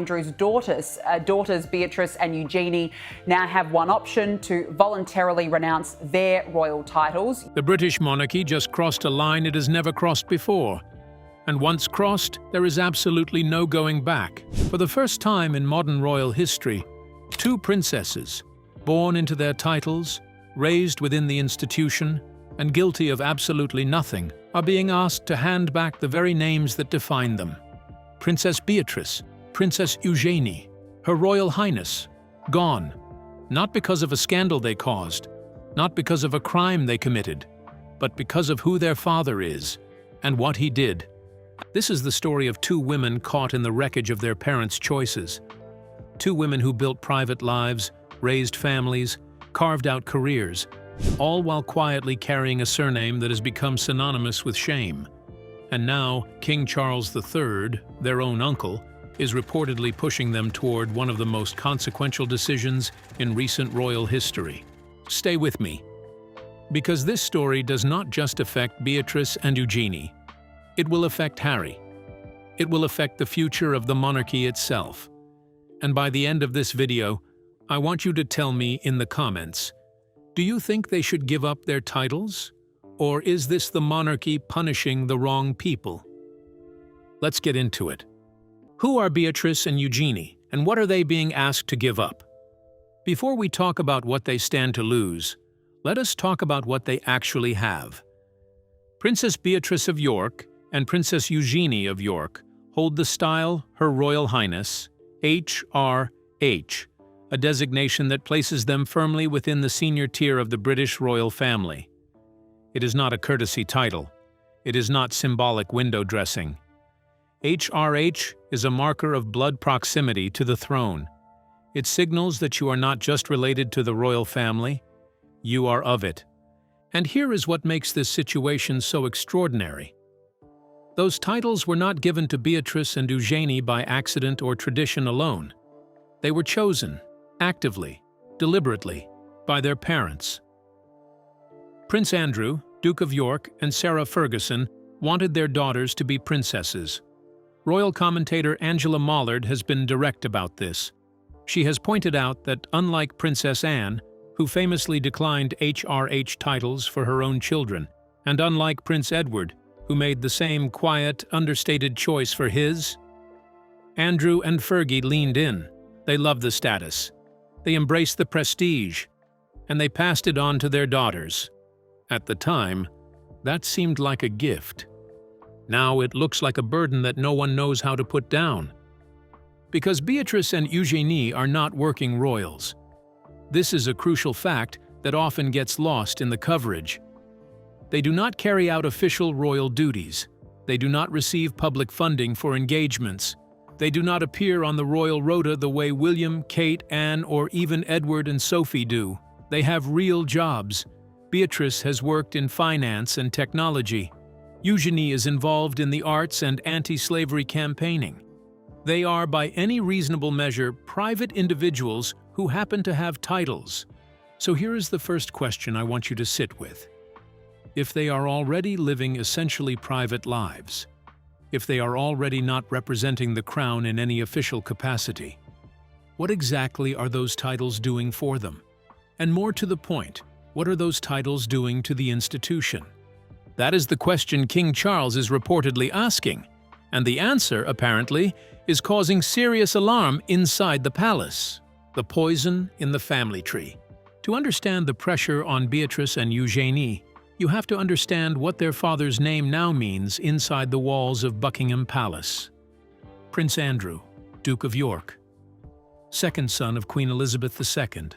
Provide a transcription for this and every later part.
Andrew's daughters Beatrice and Eugenie now have one option: to voluntarily renounce their royal titles. The British monarchy just crossed a line it has never crossed before. And once crossed, there is absolutely no going back. For the first time in modern royal history, two princesses, born into their titles, raised within the institution, and guilty of absolutely nothing, are being asked to hand back the very names that define them. Princess Beatrice, Princess Eugenie, Her Royal Highness, gone. Not because of a scandal they caused, not because of a crime they committed, but because of who their father is and what he did. This is the story of two women caught in the wreckage of their parents' choices. Two women who built private lives, raised families, carved out careers, all while quietly carrying a surname that has become synonymous with shame. And now, King Charles III, their own uncle, is reportedly pushing them toward one of the most consequential decisions in recent royal history. Stay with me, because this story does not just affect Beatrice and Eugenie. It will affect Harry. It will affect the future of the monarchy itself. And by the end of this video, I want you to tell me in the comments, do you think they should give up their titles? Or is this the monarchy punishing the wrong people? Let's get into it. Who are Beatrice and Eugenie, and what are they being asked to give up? Before we talk about what they stand to lose, let us talk about what they actually have. Princess Beatrice of York and Princess Eugenie of York hold the style Her Royal Highness, HRH, a designation that places them firmly within the senior tier of the British royal family. It is not a courtesy title. It is not symbolic window dressing. HRH is a marker of blood proximity to the throne. It signals that you are not just related to the royal family, you are of it. And here is what makes this situation so extraordinary. Those titles were not given to Beatrice and Eugenie by accident or tradition alone. They were chosen, actively, deliberately, by their parents. Prince Andrew, Duke of York, and Sarah Ferguson wanted their daughters to be princesses. Royal commentator Angela Mollard has been direct about this. She has pointed out that unlike Princess Anne, who famously declined HRH titles for her own children, and unlike Prince Edward, who made the same quiet, understated choice for his, Andrew and Fergie leaned in. They loved the status. They embraced the prestige, and they passed it on to their daughters. At the time, that seemed like a gift. Now it looks like a burden that no one knows how to put down. Because Beatrice and Eugenie are not working royals. This is a crucial fact that often gets lost in the coverage. They do not carry out official royal duties. They do not receive public funding for engagements. They do not appear on the royal rota the way William, Kate, Anne, or even Edward and Sophie do. They have real jobs. Beatrice has worked in finance and technology. Eugenie is involved in the arts and anti-slavery campaigning. They are, by any reasonable measure, private individuals who happen to have titles. So here is the first question I want you to sit with. If they are already living essentially private lives, if they are already not representing the crown in any official capacity, what exactly are those titles doing for them? And more to the point, what are those titles doing to the institution? That is the question King Charles is reportedly asking, and the answer, apparently, is causing serious alarm inside the palace. The poison in the family tree. To understand the pressure on Beatrice and Eugenie, you have to understand what their father's name now means inside the walls of Buckingham Palace. Prince Andrew, Duke of York, second son of Queen Elizabeth II,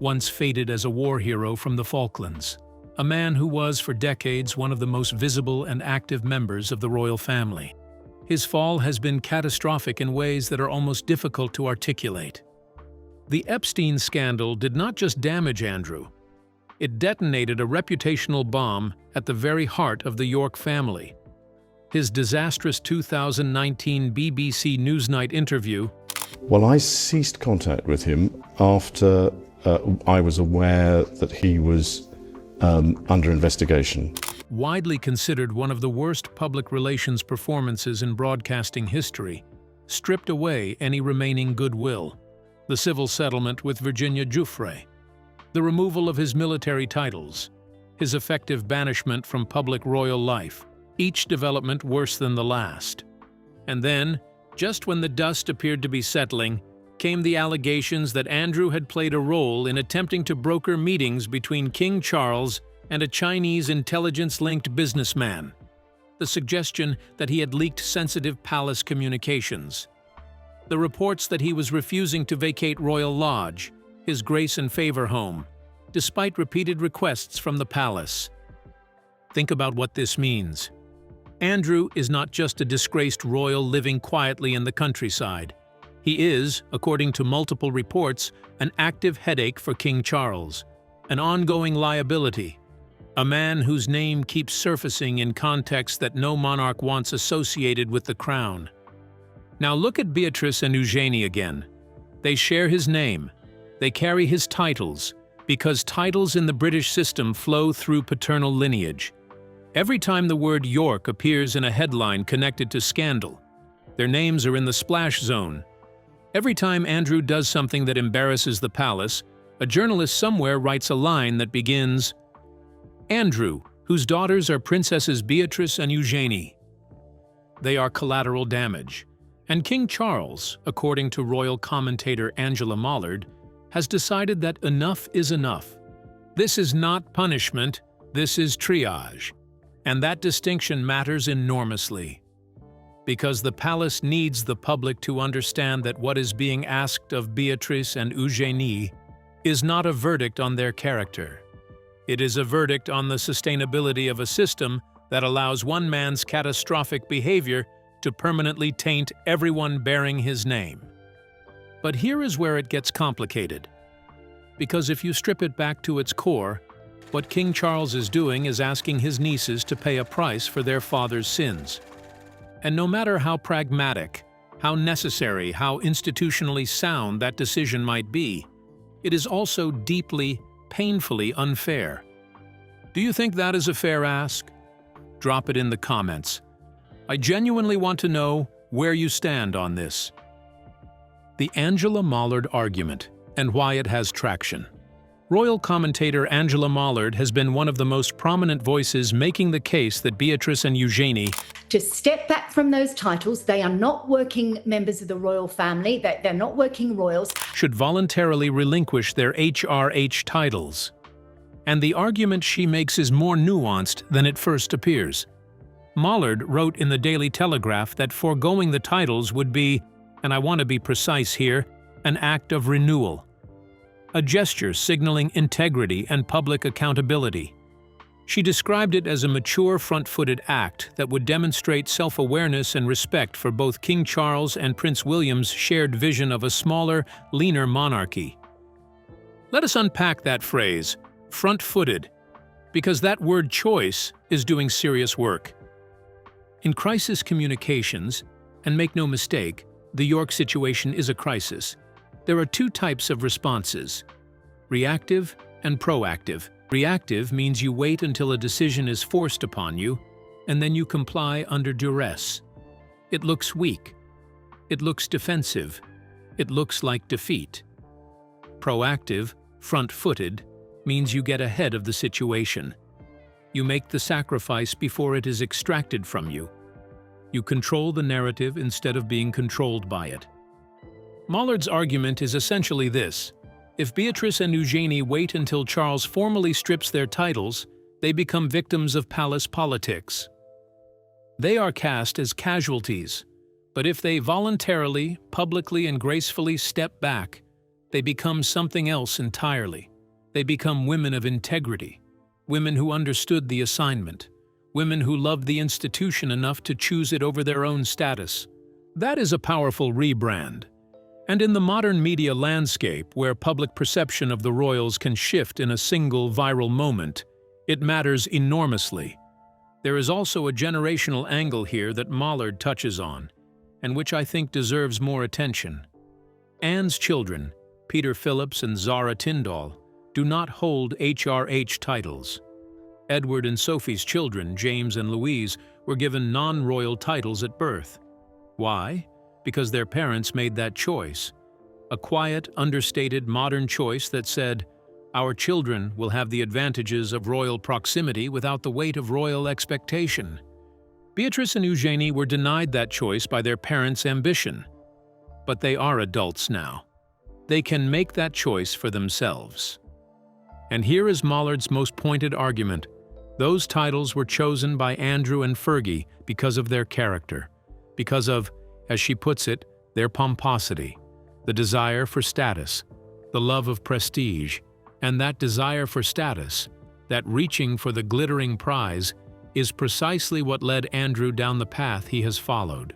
once fated as a war hero from the Falklands, a man who was for decades one of the most visible and active members of the royal family. His fall has been catastrophic in ways that are almost difficult to articulate. The Epstein scandal did not just damage Andrew, it detonated a reputational bomb at the very heart of the York family. His disastrous 2019 BBC Newsnight interview. Well, I ceased contact with him after I was aware that he was under investigation. Widely considered one of the worst public relations performances in broadcasting history, stripped away any remaining goodwill. The civil settlement with Virginia Giuffre, the removal of his military titles, his effective banishment from public royal life, each development worse than the last. And then, just when the dust appeared to be settling, came the allegations that Andrew had played a role in attempting to broker meetings between King Charles and a Chinese intelligence-linked businessman. The suggestion that he had leaked sensitive palace communications. The reports that he was refusing to vacate Royal Lodge, his grace and favor home, despite repeated requests from the palace. Think about what this means. Andrew is not just a disgraced royal living quietly in the countryside. He is, according to multiple reports, an active headache for King Charles, an ongoing liability, a man whose name keeps surfacing in contexts that no monarch wants associated with the crown. Now look at Beatrice and Eugenie again. They share his name. They carry his titles, because titles in the British system flow through paternal lineage. Every time the word York appears in a headline connected to scandal, their names are in the splash zone. Every time Andrew does something that embarrasses the palace, a journalist somewhere writes a line that begins, "Andrew, whose daughters are Princesses Beatrice and Eugenie." They are collateral damage. And King Charles, according to royal commentator Angela Mollard, has decided that enough is enough. This is not punishment, this is triage. And that distinction matters enormously. Because the palace needs the public to understand that what is being asked of Beatrice and Eugenie is not a verdict on their character. It is a verdict on the sustainability of a system that allows one man's catastrophic behavior to permanently taint everyone bearing his name. But here is where it gets complicated. Because if you strip it back to its core, what King Charles is doing is asking his nieces to pay a price for their father's sins. And no matter how pragmatic, how necessary, how institutionally sound that decision might be, it is also deeply, painfully unfair. Do you think that is a fair ask? Drop it in the comments. I genuinely want to know where you stand on this. The Angela Mollard argument and why it has traction. Royal commentator Angela Mollard has been one of the most prominent voices making the case that Beatrice and Eugenie to step back from those titles. They are not working members of the royal family. They're not working royals. Should voluntarily relinquish their HRH titles. And the argument she makes is more nuanced than it first appears. Mollard wrote in the Daily Telegraph that foregoing the titles would be, and I want to be precise here, an act of renewal. A gesture signaling integrity and public accountability. She described it as a mature, front-footed act that would demonstrate self-awareness and respect for both King Charles and Prince William's shared vision of a smaller, leaner monarchy. Let us unpack that phrase, front-footed, because that word choice is doing serious work. In crisis communications, and make no mistake, the York situation is a crisis, there are two types of responses, reactive and proactive. Reactive means you wait until a decision is forced upon you, and then you comply under duress. It looks weak. It looks defensive. It looks like defeat. Proactive, front-footed, means you get ahead of the situation. You make the sacrifice before it is extracted from you. You control the narrative instead of being controlled by it. Mollard's argument is essentially this. If Beatrice and Eugenie wait until Charles formally strips their titles, they become victims of palace politics. They are cast as casualties, but if they voluntarily, publicly, and gracefully step back, they become something else entirely. They become women of integrity, women who understood the assignment, women who loved the institution enough to choose it over their own status. That is a powerful rebrand. And in the modern media landscape, where public perception of the royals can shift in a single viral moment, it matters enormously. There is also a generational angle here that Mollard touches on, and which I think deserves more attention. Anne's children, Peter Phillips and Zara Tyndall, do not hold HRH titles. Edward and Sophie's children, James and Louise, were given non-royal titles at birth. Why? because their parents made that choice. A quiet, understated, modern choice that said, "Our children will have the advantages of royal proximity without the weight of royal expectation." Beatrice and Eugenie were denied that choice by their parents' ambition. But they are adults now. They can make that choice for themselves. And here is Mollard's most pointed argument. Those titles were chosen by Andrew and Fergie because of their character, because of, as she puts it, their pomposity, the desire for status, the love of prestige, and that desire for status, that reaching for the glittering prize, is precisely what led Andrew down the path he has followed.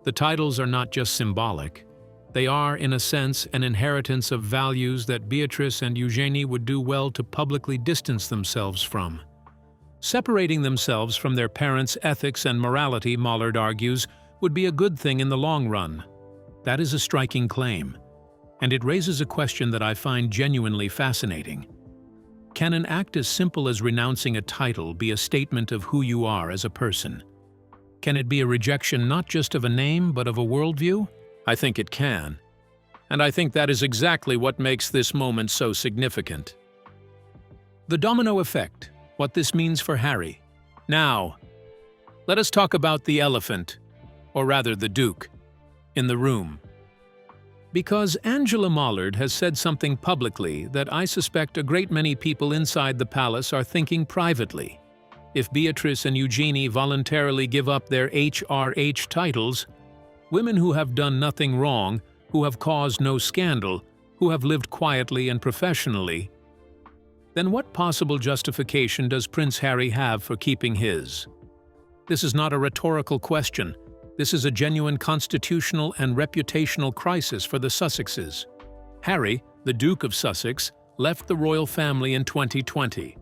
The titles are not just symbolic. They are, in a sense, an inheritance of values that Beatrice and Eugenie would do well to publicly distance themselves from. Separating themselves from their parents' ethics and morality, Mollard argues, would be a good thing in the long run. That is a striking claim, and it raises a question that I find genuinely fascinating. Can an act as simple as renouncing a title be a statement of who you are as a person? Can it be a rejection not just of a name, but of a worldview? I think it can. And I think that is exactly what makes this moment so significant. The domino effect, what this means for Harry. Now, let us talk about the elephant, or rather the Duke, in the room. Because Angela Mollard has said something publicly that I suspect a great many people inside the palace are thinking privately. If Beatrice and Eugenie voluntarily give up their HRH titles, women who have done nothing wrong, who have caused no scandal, who have lived quietly and professionally, then what possible justification does Prince Harry have for keeping his? This is not a rhetorical question. This is a genuine constitutional and reputational crisis for the Sussexes. Harry, the Duke of Sussex, left the royal family in 2020.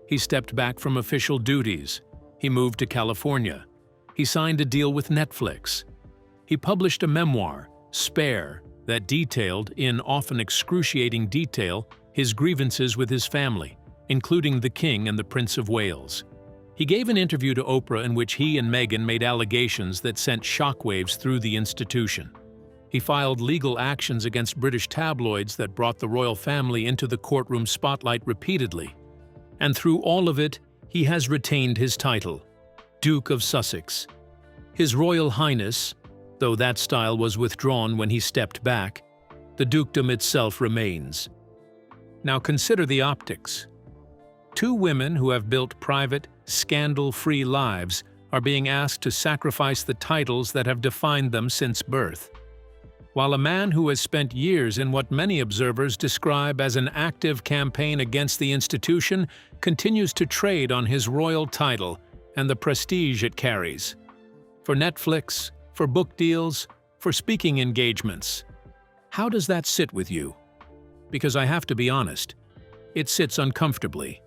He stepped back from official duties. He moved to California. He signed a deal with Netflix. He published a memoir, Spare, that detailed, in often excruciating detail, his grievances with his family, including the King and the Prince of Wales. He gave an interview to Oprah in which he and Meghan made allegations that sent shockwaves through the institution. He filed legal actions against British tabloids that brought the royal family into the courtroom spotlight repeatedly. And through all of it, he has retained his title, Duke of Sussex. His Royal Highness, though that style was withdrawn when he stepped back, the dukedom itself remains. Now consider the optics. Two women who have built private, scandal-free lives are being asked to sacrifice the titles that have defined them since birth. While a man who has spent years in what many observers describe as an active campaign against the institution continues to trade on his royal title and the prestige it carries. For Netflix, for book deals, for speaking engagements. How does that sit with you? Because I have to be honest, it sits uncomfortably.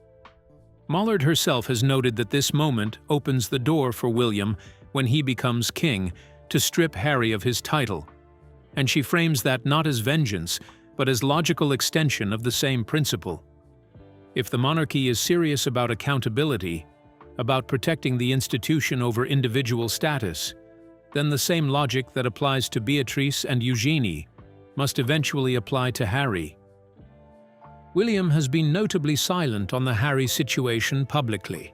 Mollard herself has noted that this moment opens the door for William, when he becomes king, to strip Harry of his title. And she frames that not as vengeance, but as logical extension of the same principle. If the monarchy is serious about accountability, about protecting the institution over individual status, then the same logic that applies to Beatrice and Eugenie must eventually apply to Harry. William has been notably silent on the Harry situation publicly,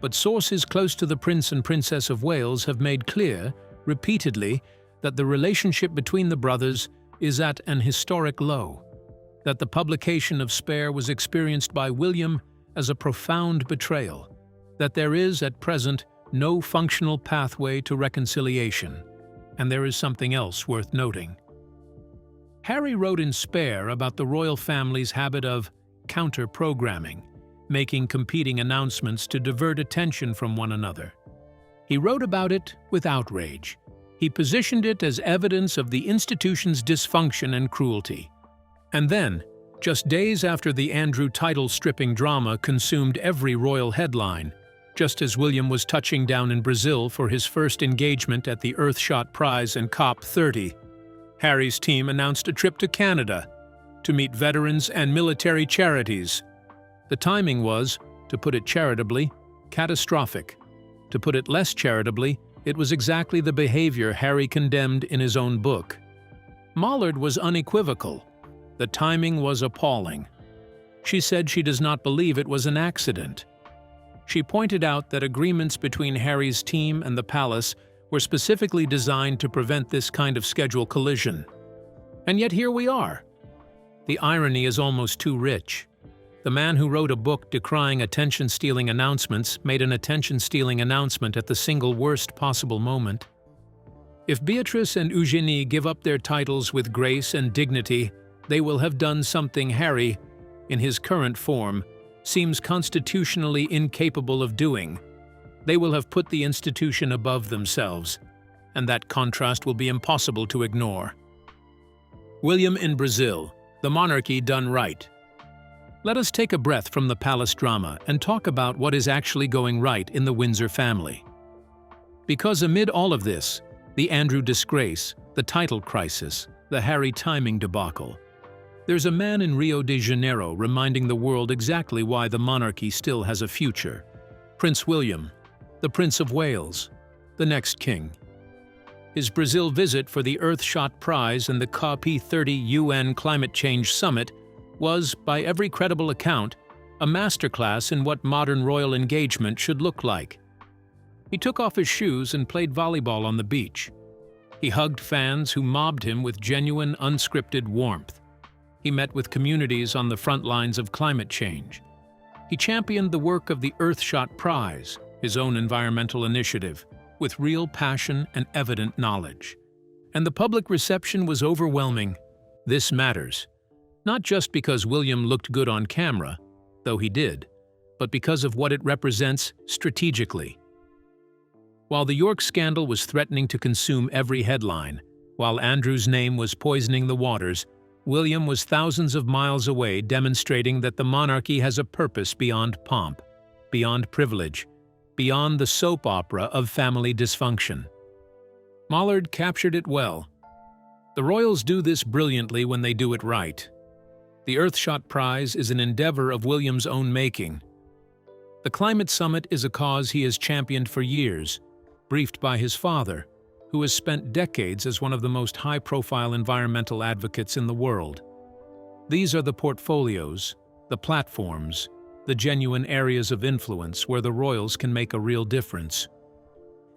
but sources close to the Prince and Princess of Wales have made clear, repeatedly, that the relationship between the brothers is at an historic low, that the publication of Spare was experienced by William as a profound betrayal, that there is, at present, no functional pathway to reconciliation, and there is something else worth noting. Harry wrote in Spare about the royal family's habit of counter-programming, making competing announcements to divert attention from one another. He wrote about it with outrage. He positioned it as evidence of the institution's dysfunction and cruelty. And then, just days after the Andrew title-stripping drama consumed every royal headline, just as William was touching down in Brazil for his first engagement at the Earthshot Prize and COP30, Harry's team announced a trip to Canada to meet veterans and military charities. The timing was, to put it charitably, catastrophic. To put it less charitably, it was exactly the behavior Harry condemned in his own book. Mollard was unequivocal. The timing was appalling. She said she does not believe it was an accident. She pointed out that agreements between Harry's team and the palace were specifically designed to prevent this kind of schedule collision. And yet here we are. The irony is almost too rich. The man who wrote a book decrying attention-stealing announcements made an attention-stealing announcement at the single worst possible moment. If Beatrice and Eugenie give up their titles with grace and dignity, they will have done something Harry, in his current form, seems constitutionally incapable of doing. They will have put the institution above themselves, and that contrast will be impossible to ignore. William in Brazil, the monarchy done right. Let us take a breath from the palace drama and talk about what is actually going right in the Windsor family. Because amid all of this, the Andrew disgrace, the title crisis, the Harry timing debacle, there's a man in Rio de Janeiro reminding the world exactly why the monarchy still has a future. Prince William, the Prince of Wales, the next king. His Brazil visit for the Earthshot Prize and the COP30 UN Climate Change Summit was, by every credible account, a masterclass in what modern royal engagement should look like. He took off his shoes and played volleyball on the beach. He hugged fans who mobbed him with genuine, unscripted warmth. He met with communities on the front lines of climate change. He championed the work of the Earthshot Prize, his own environmental initiative, with real passion and evident knowledge. And the public reception was overwhelming. This matters. Not just because William looked good on camera, though he did, but because of what it represents strategically. While the York scandal was threatening to consume every headline, while Andrew's name was poisoning the waters, William was thousands of miles away demonstrating that the monarchy has a purpose beyond pomp, beyond privilege, beyond the soap opera of family dysfunction. Mollard captured it well. The royals do this brilliantly when they do it right. The Earthshot Prize is an endeavor of William's own making. The Climate Summit is a cause he has championed for years, briefed by his father, who has spent decades as one of the most high-profile environmental advocates in the world. These are the portfolios, the platforms, the genuine areas of influence where the royals can make a real difference.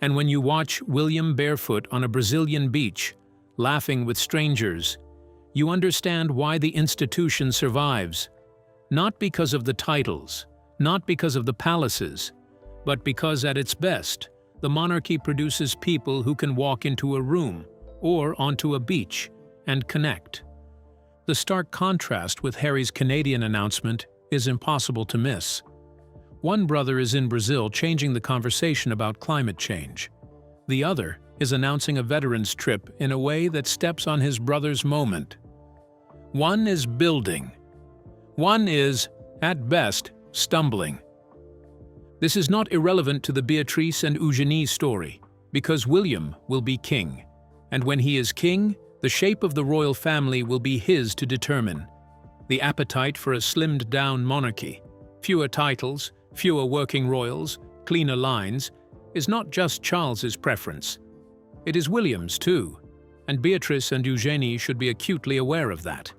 And when you watch William barefoot on a Brazilian beach, laughing with strangers, you understand why the institution survives, not because of the titles, not because of the palaces, but because at its best, the monarchy produces people who can walk into a room or onto a beach and connect. The stark contrast with Harry's Canadian announcement is impossible to miss. One brother is in Brazil changing the conversation about climate change. The other is announcing a veteran's trip in a way that steps on his brother's moment. One is building. One is, at best, stumbling. This is not irrelevant to the Beatrice and Eugenie story, because William will be king, and when he is king, the shape of the royal family will be his to determine. The appetite for a slimmed-down monarchy, fewer titles, fewer working royals, cleaner lines, is not just Charles's preference. It is William's too, and Beatrice and Eugenie should be acutely aware of that.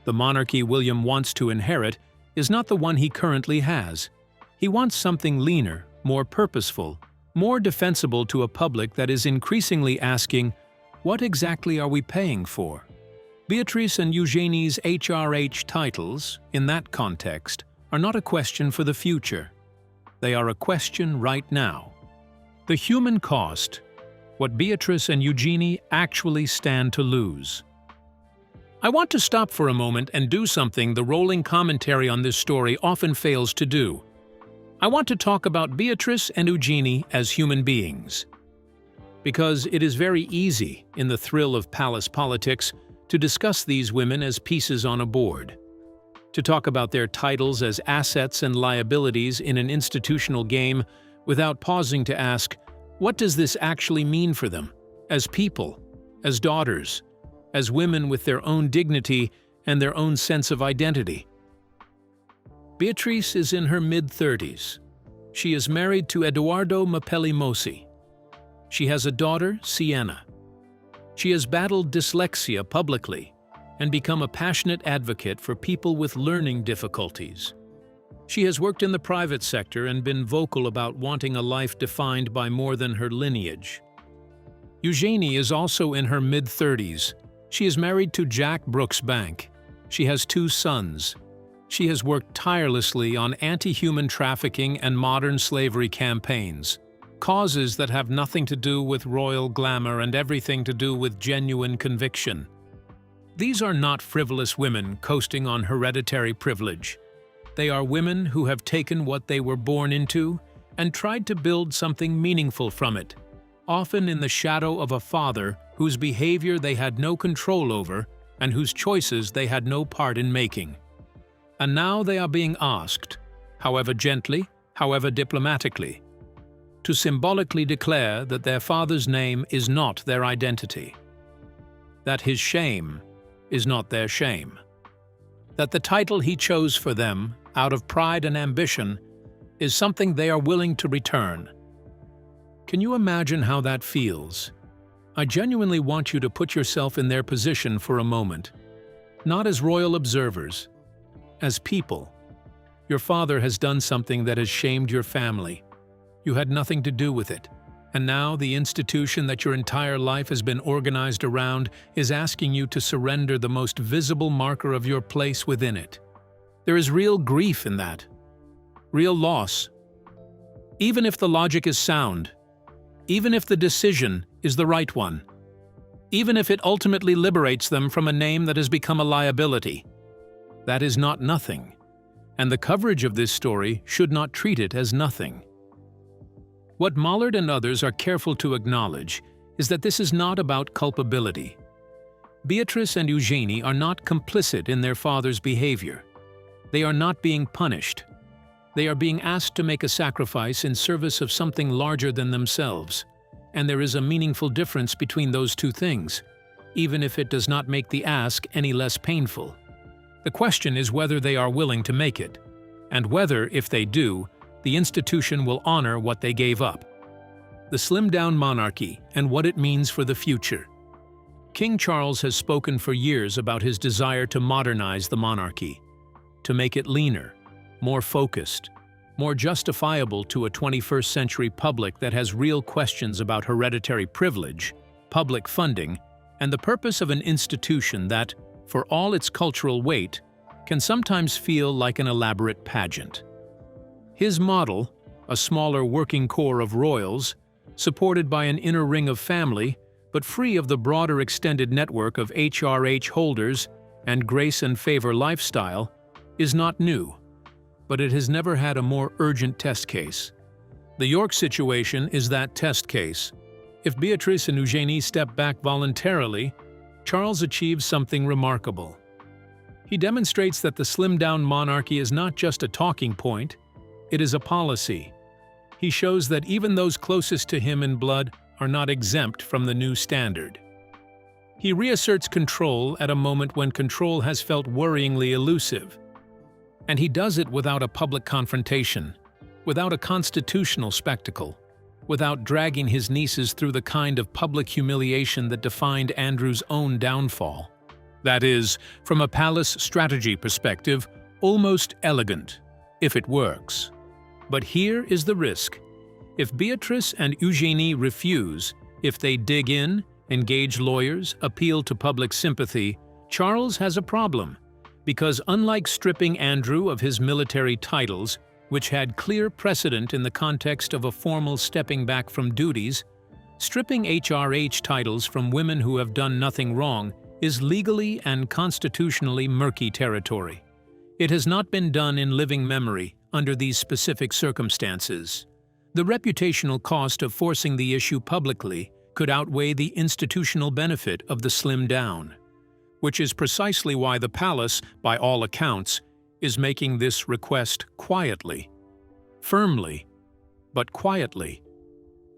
The monarchy William wants to inherit is not the one he currently has. He wants something leaner, more purposeful, more defensible to a public that is increasingly asking, what exactly are we paying for? Beatrice and Eugenie's HRH titles, in that context, are not a question for the future. They are a question right now. The human cost, what Beatrice and Eugenie actually stand to lose. I want to stop for a moment and do something the rolling commentary on this story often fails to do. I want to talk about Beatrice and Eugenie as human beings. Because it is very easy, in the thrill of palace politics, to discuss these women as pieces on a board. To talk about their titles as assets and liabilities in an institutional game without pausing to ask, what does this actually mean for them, as people, as daughters, as women with their own dignity and their own sense of identity? Beatrice is in her mid-30s. She is married to Edoardo Mapelli Mossi. She has a daughter, Sienna. She has battled dyslexia publicly and become a passionate advocate for people with learning difficulties. She has worked in the private sector and been vocal about wanting a life defined by more than her lineage. Eugenie is also in her mid-30s. She is married to Jack Brooksbank. She has 2 sons. She has worked tirelessly on anti-human trafficking and modern slavery campaigns, causes that have nothing to do with royal glamour and everything to do with genuine conviction. These are not frivolous women coasting on hereditary privilege. They are women who have taken what they were born into and tried to build something meaningful from it, often in the shadow of a father whose behavior they had no control over and whose choices they had no part in making. And now they are being asked, however gently, however diplomatically, to symbolically declare that their father's name is not their identity, that his shame is not their shame, that the title he chose for them out of pride and ambition is something they are willing to return. Can you imagine how that feels? I genuinely want you to put yourself in their position for a moment, not as royal observers, as people. Your father has done something that has shamed your family. You had nothing to do with it, and now the institution that your entire life has been organized around is asking you to surrender the most visible marker of your place within it. There is real grief in that, real loss. Even if the logic is sound, even if the decision is the right one, even if it ultimately liberates them from a name that has become a liability, that is not nothing, and the coverage of this story should not treat it as nothing. What Mollard and others are careful to acknowledge is that this is not about culpability. Beatrice and Eugenie are not complicit in their father's behavior. They are not being punished. They are being asked to make a sacrifice in service of something larger than themselves, and there is a meaningful difference between those two things, even if it does not make the ask any less painful. The question is whether they are willing to make it, and whether, if they do, the institution will honor what they gave up. The slimmed-down monarchy and what it means for the future. King Charles has spoken for years about his desire to modernize the monarchy, to make it leaner, more focused, more justifiable to a 21st century public that has real questions about hereditary privilege, public funding, and the purpose of an institution that, for all its cultural weight, can sometimes feel like an elaborate pageant. His model, a smaller working core of royals, supported by an inner ring of family, but free of the broader extended network of HRH holders and grace and favor lifestyle, is not new, but it has never had a more urgent test case. The York situation is that test case. If Beatrice and Eugenie step back voluntarily, Charles achieves something remarkable. He demonstrates that the slimmed-down monarchy is not just a talking point, it is a policy. He shows that even those closest to him in blood are not exempt from the new standard. He reasserts control at a moment when control has felt worryingly elusive. And he does it without a public confrontation, without a constitutional spectacle, without dragging his nieces through the kind of public humiliation that defined Andrew's own downfall. That is, from a palace strategy perspective, almost elegant, if it works. But here is the risk. If Beatrice and Eugenie refuse, if they dig in, engage lawyers, appeal to public sympathy, Charles has a problem. Because unlike stripping Andrew of his military titles, which had clear precedent in the context of a formal stepping back from duties, stripping HRH titles from women who have done nothing wrong is legally and constitutionally murky territory. It has not been done in living memory under these specific circumstances. The reputational cost of forcing the issue publicly could outweigh the institutional benefit of the slim down, which is precisely why the palace, by all accounts, is making this request quietly, firmly, but quietly.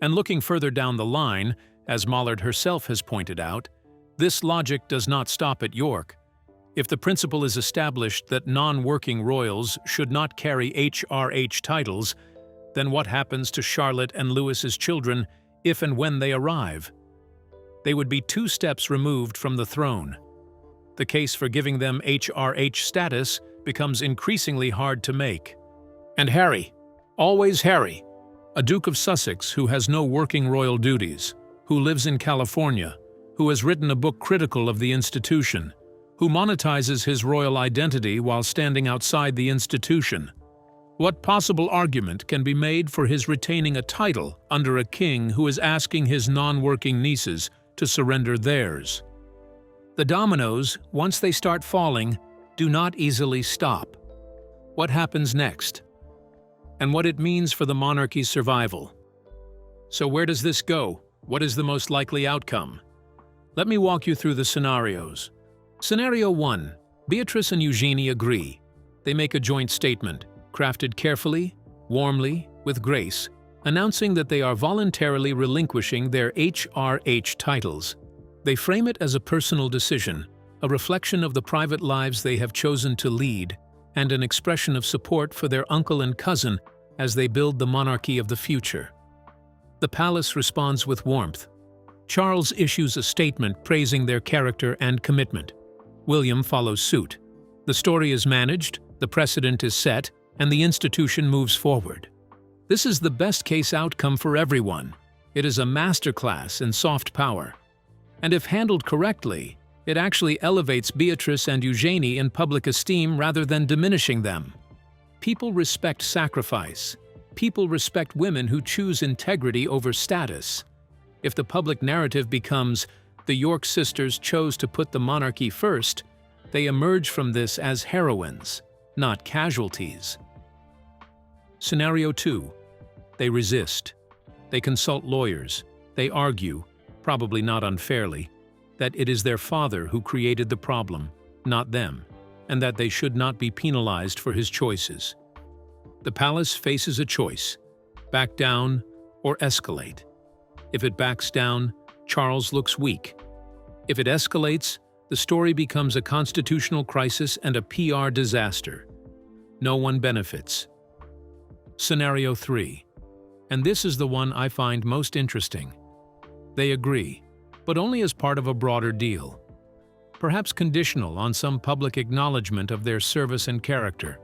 And looking further down the line, as Mollard herself has pointed out, this logic does not stop at York. If the principle is established that non-working royals should not carry HRH titles, then what happens to Charlotte and Louis's children if and when they arrive. They would be 2 steps removed from the throne. The case for giving them HRH status becomes increasingly hard to make. And Harry, always Harry, a Duke of Sussex who has no working royal duties, who lives in California, who has written a book critical of the institution, who monetizes his royal identity while standing outside the institution. What possible argument can be made for his retaining a title under a king who is asking his non-working nieces to surrender theirs? The dominoes, once they start falling, do not easily stop. What happens next? And what it means for the monarchy's survival. So where does this go? What is the most likely outcome? Let me walk you through the scenarios. Scenario 1. Beatrice and Eugenie agree. They make a joint statement, crafted carefully, warmly, with grace, announcing that they are voluntarily relinquishing their HRH titles. They frame it as a personal decision, a reflection of the private lives they have chosen to lead, and an expression of support for their uncle and cousin as they build the monarchy of the future. The palace responds with warmth. Charles issues a statement praising their character and commitment. William follows suit. The story is managed, the precedent is set, and the institution moves forward. This is the best-case outcome for everyone. It is a masterclass in soft power. And if handled correctly, it actually elevates Beatrice and Eugenie in public esteem rather than diminishing them. People respect sacrifice. People respect women who choose integrity over status. If the public narrative becomes, the York sisters chose to put the monarchy first, they emerge from this as heroines, not casualties. Scenario 2. They resist. They consult lawyers. They argue, probably not unfairly, that it is their father who created the problem, not them, and that they should not be penalized for his choices. The palace faces a choice: back down or escalate. If it backs down, Charles looks weak. If it escalates, the story becomes a constitutional crisis and a PR disaster. No one benefits. Scenario 3. And this is the one I find most interesting. They agree, but only as part of a broader deal. Perhaps conditional on some public acknowledgement of their service and character.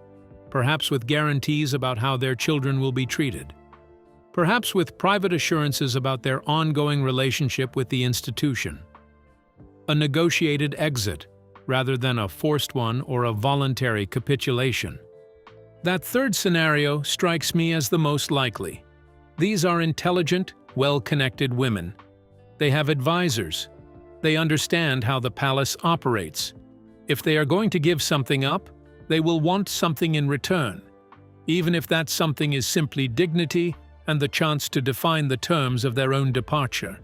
Perhaps with guarantees about how their children will be treated. Perhaps with private assurances about their ongoing relationship with the institution. A negotiated exit, rather than a forced one or a voluntary capitulation. That third scenario strikes me as the most likely. These are intelligent, well-connected women. They have advisors. They understand how the palace operates. If they are going to give something up, they will want something in return, even if that something is simply dignity and the chance to define the terms of their own departure.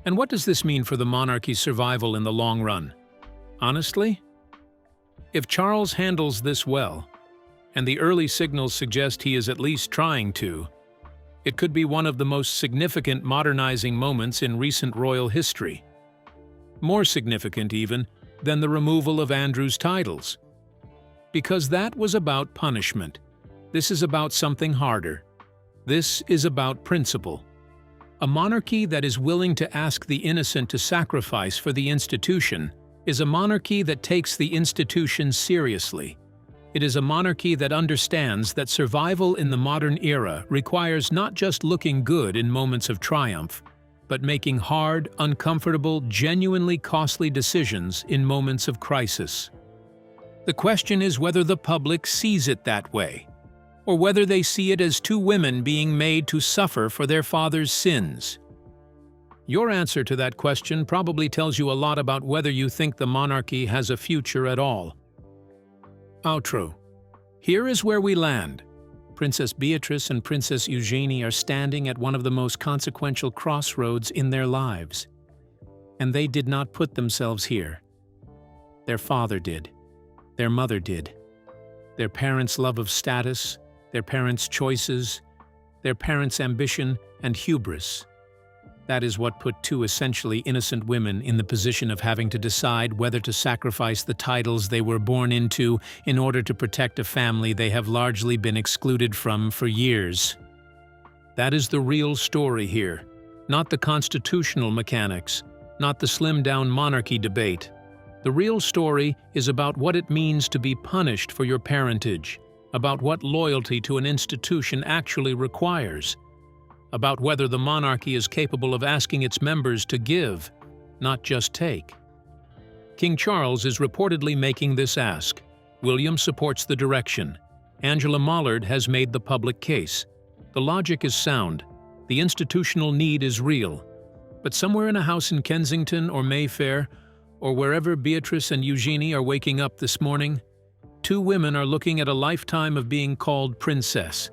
And what does this mean for the monarchy's survival in the long run? Honestly, if Charles handles this well, and the early signals suggest he is at least trying to, it could be one of the most significant modernizing moments in recent royal history. More significant, even, than the removal of Andrew's titles. Because that was about punishment. This is about something harder. This is about principle. A monarchy that is willing to ask the innocent to sacrifice for the institution is a monarchy that takes the institution seriously. It is a monarchy that understands that survival in the modern era requires not just looking good in moments of triumph, but making hard, uncomfortable, genuinely costly decisions in moments of crisis. The question is whether the public sees it that way, or whether they see it as two women being made to suffer for their father's sins. Your answer to that question probably tells you a lot about whether you think the monarchy has a future at all. Outro. Here is where we land. Princess Beatrice and Princess Eugenie are standing at one of the most consequential crossroads in their lives. And they did not put themselves here. Their father did. Their mother did. Their parents' love of status, their parents' choices, their parents' ambition and hubris. That is what put two essentially innocent women in the position of having to decide whether to sacrifice the titles they were born into in order to protect a family they have largely been excluded from for years. That is the real story here, not the constitutional mechanics, not the slimmed-down monarchy debate. The real story is about what it means to be punished for your parentage, about what loyalty to an institution actually requires, about whether the monarchy is capable of asking its members to give, not just take. King Charles is reportedly making this ask. William supports the direction. Angela Mollard has made the public case. The logic is sound. The institutional need is real. But somewhere in a house in Kensington or Mayfair, or wherever Beatrice and Eugenie are waking up this morning, two women are looking at a lifetime of being called princess,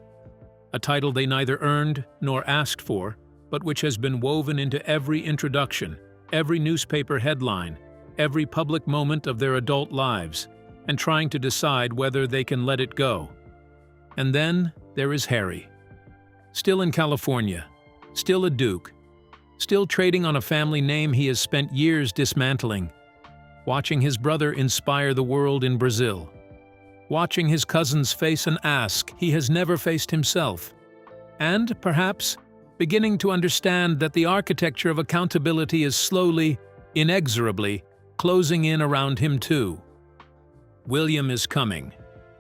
a title they neither earned nor asked for, but which has been woven into every introduction, every newspaper headline, every public moment of their adult lives, and trying to decide whether they can let it go. And then there is Harry. Still in California, still a duke, still trading on a family name he has spent years dismantling, watching his brother inspire the world in Brazil, watching his cousins face an ask he has never faced himself, and, perhaps, beginning to understand that the architecture of accountability is slowly, inexorably, closing in around him too. William is coming.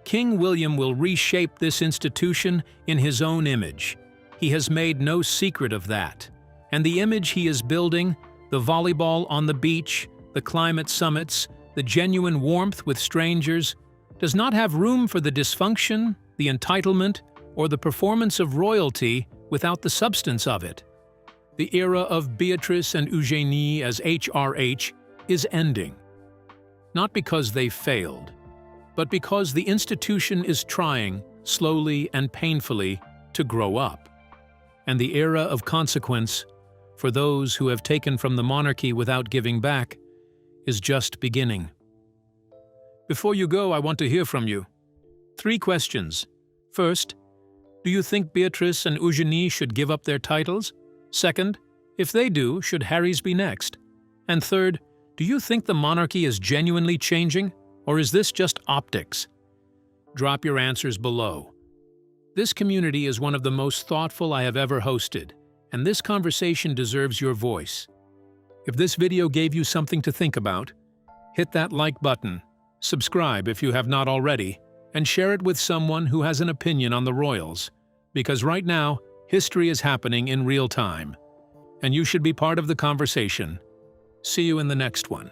King William will reshape this institution in his own image. He has made no secret of that. And the image he is building, the volleyball on the beach, the climate summits, the genuine warmth with strangers, does not have room for the dysfunction, the entitlement, or the performance of royalty without the substance of it. The era of Beatrice and Eugenie as HRH is ending. Not because they failed, but because the institution is trying, slowly and painfully, to grow up. And the era of consequence, for those who have taken from the monarchy without giving back, is just beginning. Before you go, I want to hear from you. 3 questions. First, do you think Beatrice and Eugenie should give up their titles? Second, if they do, should Harry's be next? And third, do you think the monarchy is genuinely changing, or is this just optics? Drop your answers below. This community is one of the most thoughtful I have ever hosted, and this conversation deserves your voice. If this video gave you something to think about, hit that like button, subscribe if you have not already, and share it with someone who has an opinion on the royals, because right now, history is happening in real time, and you should be part of the conversation. See you in the next one.